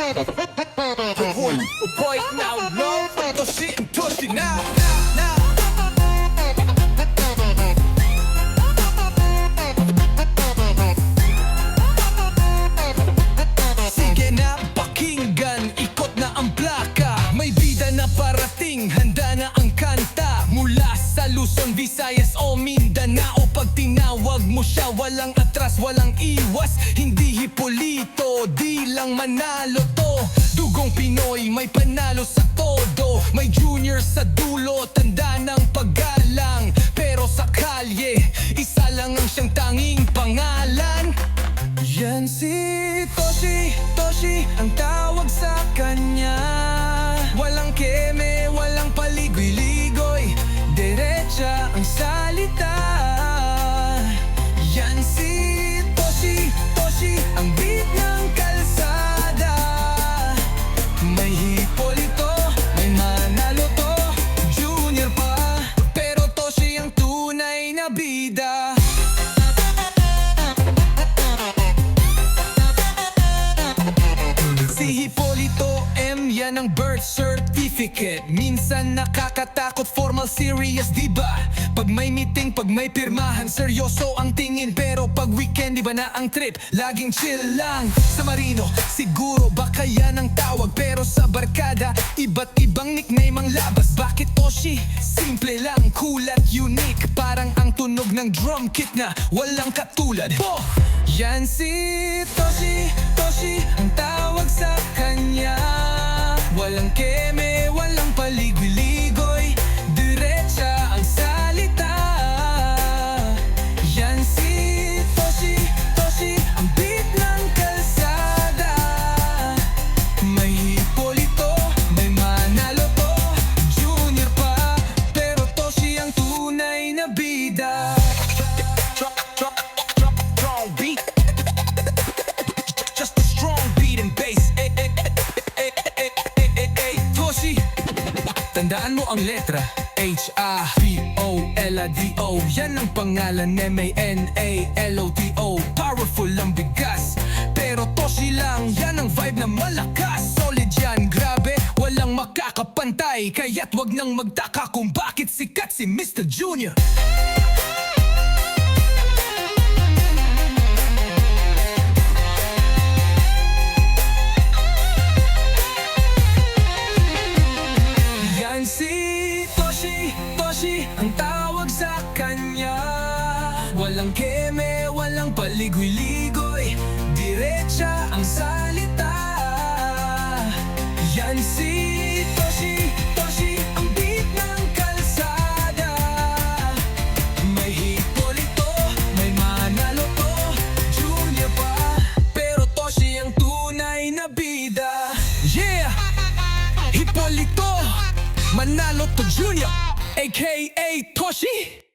Boy, now love Toshi, Toshi now. Sige na, pakinggan, ikot na ang plaka. May bida na parating, handa na ang kanta. Mula sa Luzon, Visayas o Mindanao, pag tinawag mo siya, walang atras, walang iwas. Hindi Hipolito, di lang Manalo to. Dugong Pinoy, may panalo sa todo. May junior sa dulo, tanda ng paggalang. Pero sa kalye, isa lang ang siyang tanging pangalan. Yan si Toshi, Toshi ang tawag sa kanya. Walang keme, walang paligoy-ligoy, diretsa ang salita. Yan si Toshi, Toshi ang beat ng kalsada. May Hipolito, may Manalo to, junior pa, pero Toshi ang tunay na bida. Si Hipolito M, yan ang birth certificate. Minsan nakakatakot, formal, serious, diba? Pag may meeting, pag may pirmahan, seryoso ang tingin. Pero pag weekend, iba na ang trip, laging chill lang. Sa Marino, siguro baka yan ang tawag. Pero sa barkada, iba't ibang nickname ang labas. Bakit Toshi? Simple lang, cool at unique. Parang ang tunog ng drum kit na walang katulad. Oh! Yan si Toshi, Toshi ang tawag sa kanya. Walang keme, walang paligoy-ligoy, diretsa ang salita. Yan si Toshi, Toshi ang beat ng kalsada. May Hipolito, may Manalo to, junior pa, pero Toshi ang tunay na bida. Beat, just a strong beat and bass. Toshi, tandaan mo ang letra H-A-P-O-L-A-D-O. Yan ang pangalan, M-A-N-A-L-O-T-O. Powerful ang bigas, pero Toshi lang. Yan ang vibe na malakas, solid yan, grabe, walang makakapantay. Kaya't wag nang magtaka kung bakit sikat si Mr. Junior. Si Toshi, Toshi ang tawag sa kanya. Walang keme, walang paligoy-ligoy, diretsa ang salita. Yan si Toshi, Toshi ang beat ng kalsada. May Hipolito, may Manalo to, junior pa, pero Toshi ang tunay na bida. Yeah! Hipolito, Manalo to Junior, aka Toshi.